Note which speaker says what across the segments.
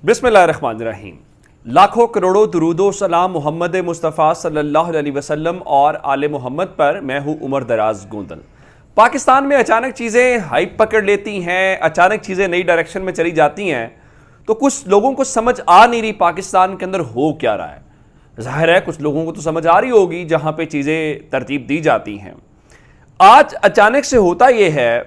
Speaker 1: बिस्मिल्लाहिर्रहमानिर्रहीम। लाखों करोड़ों दुरूदो सलाम मोहम्मद मुस्तफ़ा सल्लल्लाहु अलैहि वसल्लम और आले मोहम्मद पर। मैं हूँ उमर दराज गोंदल। पाकिस्तान में अचानक चीज़ें हाइप पकड़ लेती हैं, अचानक चीज़ें नई डायरेक्शन में चली जाती हैं, तो कुछ लोगों को समझ आ नहीं रही पाकिस्तान के अंदर हो क्या रहा है। ज़ाहिर है कुछ लोगों को तो समझ आ रही होगी जहाँ पे चीज़ें तरतीब दी जाती हैं। आज अचानक से होता ये है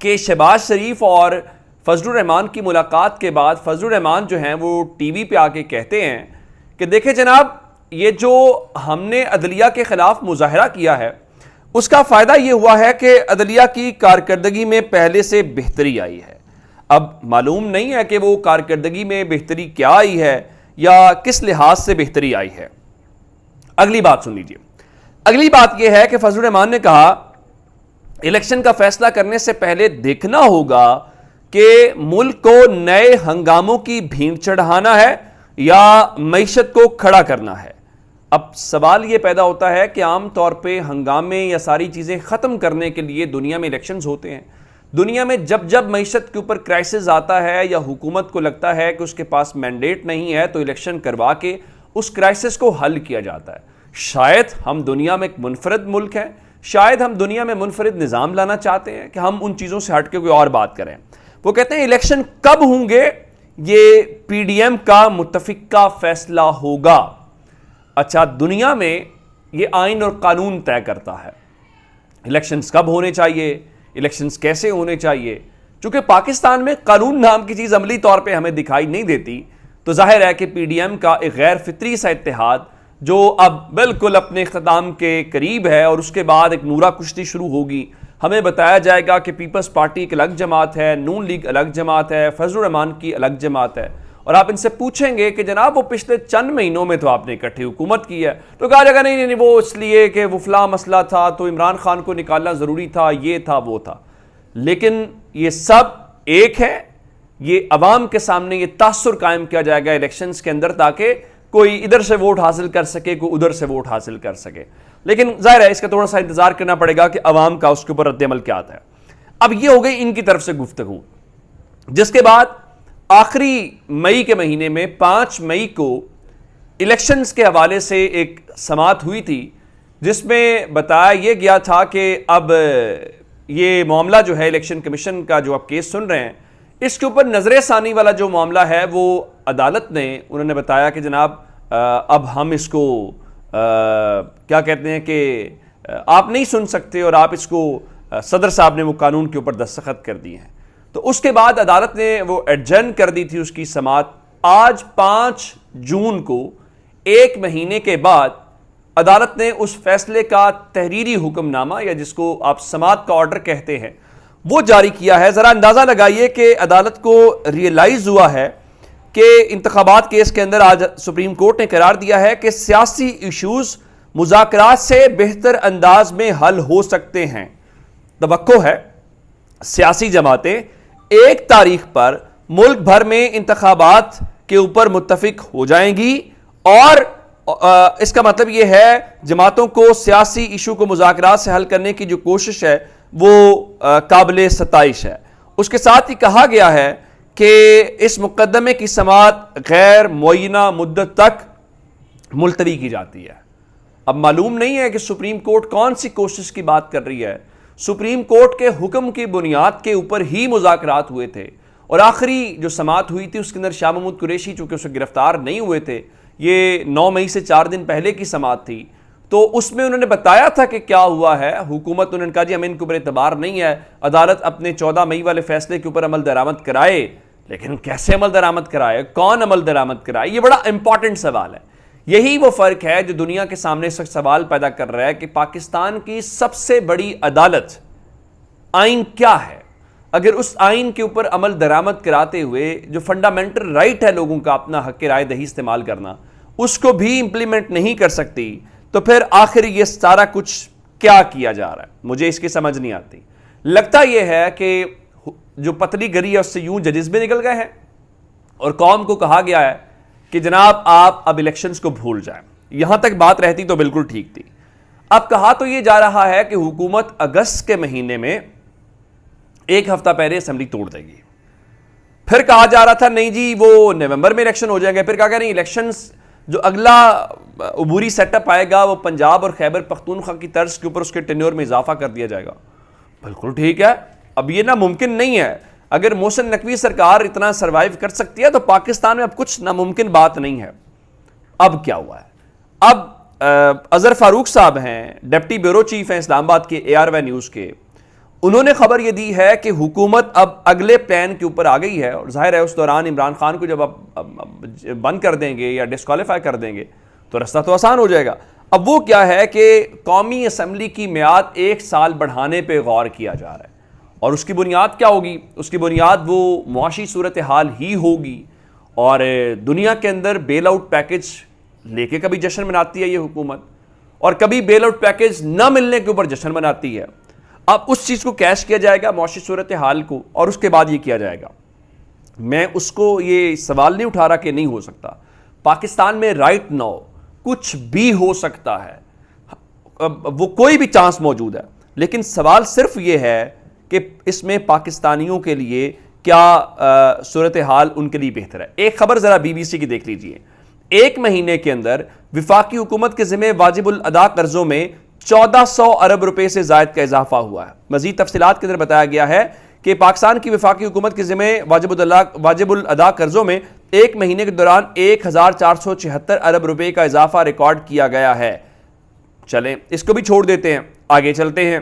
Speaker 1: कि शहबाज शरीफ और फजलुर रहमान की मुलाकात के बाद फजलुर रहमान जो हैं वो टीवी पे आके कहते हैं कि देखें जनाब, ये जो हमने अदलिया के ख़िलाफ़ मुजाहरा किया है उसका फ़ायदा ये हुआ है कि अदलिया की कारकर्दगी में पहले से बेहतरी आई है। अब मालूम नहीं है कि वो कारकर्दगी में बेहतरी क्या आई है या किस लिहाज से बेहतरी आई है। अगली बात सुन लीजिए। अगली बात यह है कि फजलुर रहमान ने कहा इलेक्शन का फैसला करने से पहले देखना होगा कि मुल्क को नए हंगामों की भीड़ चढ़ाना है या मईशत को खड़ा करना है। अब सवाल यह पैदा होता है कि आम तौर पे हंगामे या सारी चीज़ें ख़त्म करने के लिए दुनिया में इलेक्शंस होते हैं। दुनिया में जब जब मईशत के ऊपर क्राइसिस आता है या हुकूमत को लगता है कि उसके पास मैंडेट नहीं है तो इलेक्शन करवा के उस क्राइसिस को हल किया जाता है। शायद हम दुनिया में एक मुनफरद मुल्क हैं, शायद हम दुनिया में मुनफरद निज़ाम लाना चाहते हैं कि हम उन चीज़ों से हट के कोई और बात करें। वो कहते हैं इलेक्शन कब होंगे ये पीडीएम का मुत्तफिक का फैसला होगा। अच्छा, दुनिया में ये आइन और कानून तय करता है इलेक्शंस कब होने चाहिए, इलेक्शंस कैसे होने चाहिए। चूंकि पाकिस्तान में कानून नाम की चीज़ अमली तौर पे हमें दिखाई नहीं देती, तो जाहिर है कि पीडीएम का एक गैर फितरी सा इत्तेहाद जो अब बिल्कुल अपने ख़त्म के करीब है और उसके बाद एक नूरा कुश्ती शुरू होगी। हमें बताया जाएगा कि पीपल्स पार्टी एक अलग जमात है, नून लीग अलग जमात है, फजलुर रहमान की अलग जमात है। और आप इनसे पूछेंगे कि जनाब वो पिछले चंद महीनों में तो आपने इकट्ठी हुकूमत की है, तो कहा जाएगा नहीं नहीं वो इसलिए कि वो फला मसला था तो इमरान खान को निकालना ज़रूरी था, ये था वो था। लेकिन ये सब एक है, ये अवाम के सामने ये तासुर कायम किया जाएगा इलेक्शंस के अंदर ताकि कोई इधर से वोट हासिल कर सके, कोई उधर से वोट हासिल कर सके। लेकिन जाहिर है इसका थोड़ा सा इंतजार करना पड़ेगा कि अवाम का उसके ऊपर रद्द-ए-अमल क्या आता है। अब ये हो गई इनकी तरफ से गुफ्तगू। जिसके बाद आखिरी मई के महीने में 5 मई को इलेक्शंस के हवाले से एक समात हुई थी जिसमें बताया यह गया था कि अब ये मामला जो है इलेक्शन कमीशन का जो आप केस सुन रहे हैं इसके ऊपर नजर सानी वाला जो मामला है वो अदालत ने उन्होंने बताया कि जनाब अब हम इसको क्या कहते हैं कि आप नहीं सुन सकते और आप इसको सदर साहब ने वो कानून के ऊपर दस्तखत कर दिए हैं। तो उसके बाद अदालत ने वो एडजर्न कर दी थी उसकी समात। आज 5 जून को 1 महीने के बाद अदालत ने उस फैसले का तहरीरी हुक्मनामा या जिसको आप समात का ऑर्डर कहते हैं वो जारी किया है। ज़रा अंदाज़ा लगाइए कि अदालत को रियलाइज़ हुआ है कि इंतखाबात केस के अंदर आज सुप्रीम कोर्ट ने करार दिया है कि सियासी इशूज़ मुज़ाकरात से बेहतर अंदाज में हल हो सकते हैं। तवक्को है सियासी जमातें 1 तारीख पर मुल्क भर में इंतखाबात के ऊपर मुत्तफिक हो जाएंगी और इसका मतलब यह है जमातों को सियासी इशू को मुज़ाकरात से हल करने की जो कोशिश है वो काबिल सताइश है। उसके साथ ही कहा गया है कि इस मुकदमे की समात गैर मुअय्यना मुद्दत तक मुलतवी की जाती है। अब मालूम नहीं है कि सुप्रीम कोर्ट कौन सी कोशिश की बात कर रही है। सुप्रीम कोर्ट के हुक्म की बुनियाद के ऊपर ही मुज़ाकरात हुए थे और आखिरी जो समात हुई थी उसके अंदर शाह महमूद कुरैशी चूंकि उसे गिरफ्तार नहीं हुए थे, ये 9 मई से 4 दिन पहले की समात थी, तो उसमें उन्होंने बताया था कि क्या हुआ है। हुकूमत उन्होंने कहा जी हमें इनके ऊपर एतबार नहीं है, अदालत अपने 14 मई वाले फैसले के ऊपर अमल दरामद कराए। लेकिन कैसे अमल दरामद कराए, कौन अमल दरामद कराए, ये बड़ा इंपॉर्टेंट सवाल है। यही वो फ़र्क है जो दुनिया के सामने इस वक्त सवाल पैदा कर रहा है कि पाकिस्तान की सबसे बड़ी अदालत आइन क्या है। अगर उस आइन के ऊपर अमल दरामद कराते हुए जो फंडामेंटल राइट है लोगों का अपना हक राय दही इस्तेमाल करना उसको भी इंप्लीमेंट नहीं कर सकती, तो फिर आखिर ये सारा कुछ क्या किया जा रहा है, मुझे इसकी समझ नहीं आती। लगता यह है कि जो पतली गरी है उससे यूं जजेस भी निकल गए हैं और कौम को कहा गया है कि जनाब आप अब इलेक्शंस को भूल जाएं। यहां तक बात रहती तो बिल्कुल ठीक थी। अब कहा तो ये जा रहा है कि हुकूमत अगस्त के महीने में 1 हफ्ता पहले असेंबली तोड़ देगी। پھر کہا جا رہا تھا نہیں جی وہ نومبر میں الیکشن ہو جائیں گے، پھر کہا کہ نہیں الیکشنز جو اگلا عبوری سیٹ اپ آئے گا وہ پنجاب اور خیبر پختونخوا کی طرز کے اوپر اس کے ٹینیور میں اضافہ کر دیا جائے گا۔ بالکل ٹھیک ہے، اب یہ ناممکن نہیں ہے۔ اگر محسن نقوی سرکار اتنا سروائیو کر سکتی ہے تو پاکستان میں اب کچھ ناممکن بات نہیں ہے۔ اب کیا ہوا ہے؟ اب اظہر فاروق صاحب ہیں، ڈپٹی بیورو چیف ہیں اسلام آباد کے ARY نیوز کے، انہوں نے خبر یہ دی ہے کہ حکومت اب اگلے پلان کے اوپر آ گئی ہے، اور ظاہر ہے اس دوران عمران خان کو جب آپ بند کر دیں گے یا ڈسکوالیفائی کر دیں گے تو رستہ تو آسان ہو جائے گا۔ اب وہ کیا ہے کہ قومی اسمبلی کی میعاد 1 سال بڑھانے پہ غور کیا جا رہا ہے، اور اس کی بنیاد کیا ہوگی؟ اس کی بنیاد وہ معاشی صورتحال ہی ہوگی، اور دنیا کے اندر بیل آؤٹ پیکج لے کے کبھی جشن مناتی ہے یہ حکومت، اور کبھی بیل آؤٹ پیکج نہ ملنے کے اوپر جشن مناتی ہے۔ اب اس چیز کو کیش کیا جائے گا، معاشی صورتحال کو، اور اس کے بعد یہ کیا جائے گا۔ میں اس کو یہ سوال نہیں اٹھا رہا کہ نہیں ہو سکتا، پاکستان میں رائٹ ناؤ کچھ بھی ہو سکتا ہے، وہ کوئی بھی چانس موجود ہے، لیکن سوال صرف یہ ہے کہ اس میں پاکستانیوں کے لیے کیا صورتحال ان کے لیے بہتر ہے۔ ایک خبر ذرا BBC کی دیکھ لیجئے، 1 مہینے کے اندر وفاقی حکومت کے ذمہ واجب الادا قرضوں میں 1400 ارب روپے سے زائد کا اضافہ ہوا ہے۔ مزید تفصیلات کے اندر بتایا گیا ہے کہ پاکستان کی وفاقی حکومت کے ذمہ واجب الادا قرضوں میں 1 مہینے کے دوران 1476 ارب روپے کا اضافہ ریکارڈ کیا گیا ہے۔ چلیں اس کو بھی چھوڑ دیتے ہیں، آگے چلتے ہیں۔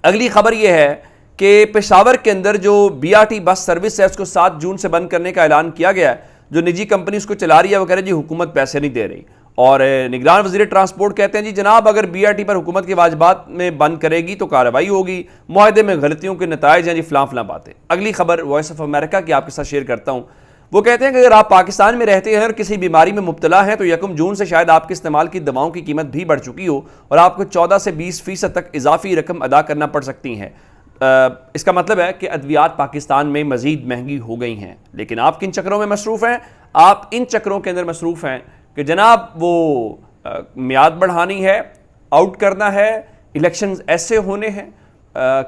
Speaker 1: اگلی خبر یہ ہے کہ پشاور کے اندر جو BRT بس سروس ہے اس کو 7 جون سے بند کرنے کا اعلان کیا گیا ہے۔ جو نجی کمپنی اس کو چلا رہی ہے وہ کہہ رہے جی حکومت پیسے نہیں دے رہی، اور نگران وزیر ٹرانسپورٹ کہتے ہیں جی جناب اگر BRT پر حکومت کے واجبات میں بند کرے گی تو کارروائی ہوگی، معاہدے میں غلطیوں کے نتائج ہیں جی فلاں باتیں۔ اگلی خبر وائس آف امریکہ کی آپ کے ساتھ شیئر کرتا ہوں، وہ کہتے ہیں کہ اگر آپ پاکستان میں رہتے ہیں اور کسی بیماری میں مبتلا ہیں تو 1 جون سے شاید آپ کے استعمال کی دواؤں کی قیمت بھی بڑھ چکی ہو اور آپ کو 14 سے 20% تک اضافی رقم ادا کرنا پڑ سکتی ہیں۔ اس کا مطلب ہے کہ ادویات پاکستان میں مزید مہنگی ہو گئی ہیں، لیکن آپ کن چکروں میں مصروف ہیں؟ آپ ان چکروں کے اندر مصروف ہیں کہ جناب وہ میعاد بڑھانی ہے، آؤٹ کرنا ہے، الیکشنز ایسے ہونے ہیں،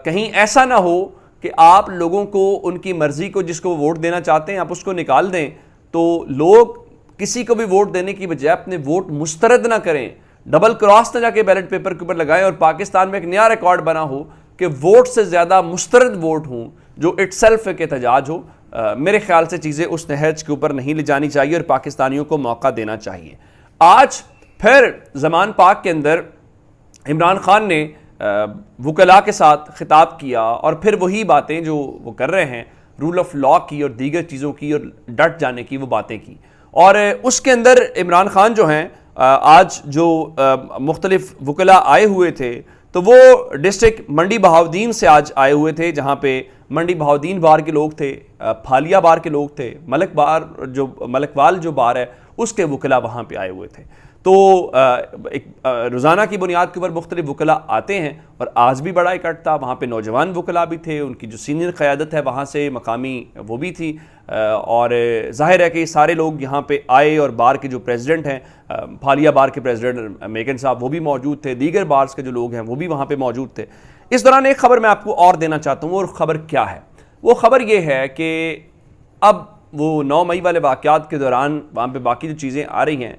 Speaker 1: کہیں ایسا نہ ہو کہ آپ لوگوں کو ان کی مرضی کو جس کو ووٹ دینا چاہتے ہیں آپ اس کو نکال دیں، تو لوگ کسی کو بھی ووٹ دینے کی بجائے اپنے ووٹ مسترد نہ کریں، ڈبل کراس نہ جا کے بیلٹ پیپر کے اوپر لگائیں، اور پاکستان میں ایک نیا ریکارڈ بنا ہو کہ ووٹ سے زیادہ مسترد ووٹ ہوں جو اٹ سیلف ایک احتجاج ہو۔ میرے خیال سے چیزیں اس نہج کے اوپر نہیں لے جانی چاہیے اور پاکستانیوں کو موقع دینا چاہیے۔ آج پھر زمان پاک کے اندر عمران خان نے وکلاء کے ساتھ خطاب کیا اور پھر وہی باتیں جو وہ کر رہے ہیں رول آف لا کی اور دیگر چیزوں کی اور ڈٹ جانے کی وہ باتیں کی، اور اس کے اندر عمران خان جو ہیں آج جو مختلف وکلاء آئے ہوئے تھے تو وہ ڈسٹرکٹ منڈی بہاؤدین سے آج آئے ہوئے تھے، جہاں پہ منڈی بہاؤدین بار کے لوگ تھے، پھالیا بار کے لوگ تھے، ملک وال جو بار ہے اس کے وکلاء وہاں پہ آئے ہوئے تھے۔ تو ایک روزانہ کی بنیاد کے اوپر مختلف وکلاء آتے ہیں، اور آج بھی بڑا اکٹھ تھا، وہاں پہ نوجوان وکلاء بھی تھے، ان کی جو سینئر قیادت ہے وہاں سے مقامی وہ بھی تھی، اور ظاہر ہے کہ سارے لوگ یہاں پہ آئے، اور بار کے جو پریزیڈنٹ ہیں پھالیا بار کے پریزیڈنٹ میگن صاحب وہ بھی موجود تھے، دیگر بارز کے جو لوگ ہیں وہ بھی وہاں پہ موجود تھے۔ اس دوران ایک خبر میں آپ کو اور دینا چاہتا ہوں، اور خبر کیا ہے؟ وہ خبر یہ ہے کہ اب وہ 9 مئی والے واقعات کے دوران وہاں پہ باقی جو چیزیں آ رہی ہیں،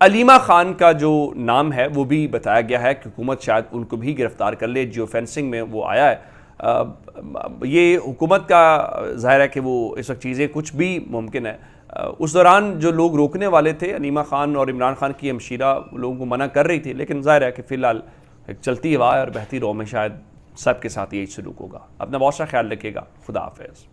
Speaker 1: علیمہ خان کا جو نام ہے وہ بھی بتایا گیا ہے کہ حکومت شاید ان کو بھی گرفتار کر لے، جیو فینسنگ میں وہ آیا ہے۔ یہ حکومت کا ظاہر ہے کہ وہ اس وقت چیزیں کچھ بھی ممکن ہے۔ اس دوران جو لوگ روکنے والے تھے علیمہ خان اور عمران خان کی ہمشیرہ لوگوں کو منع کر رہی تھی، لیکن ظاہر ہے کہ فی الحال ایک چلتی ہوا ہے اور بہتی رو میں شاید سب کے ساتھ یہی سلوک ہوگا۔ اپنا بہت سا خیال رکھیے گا، خدا حافظ۔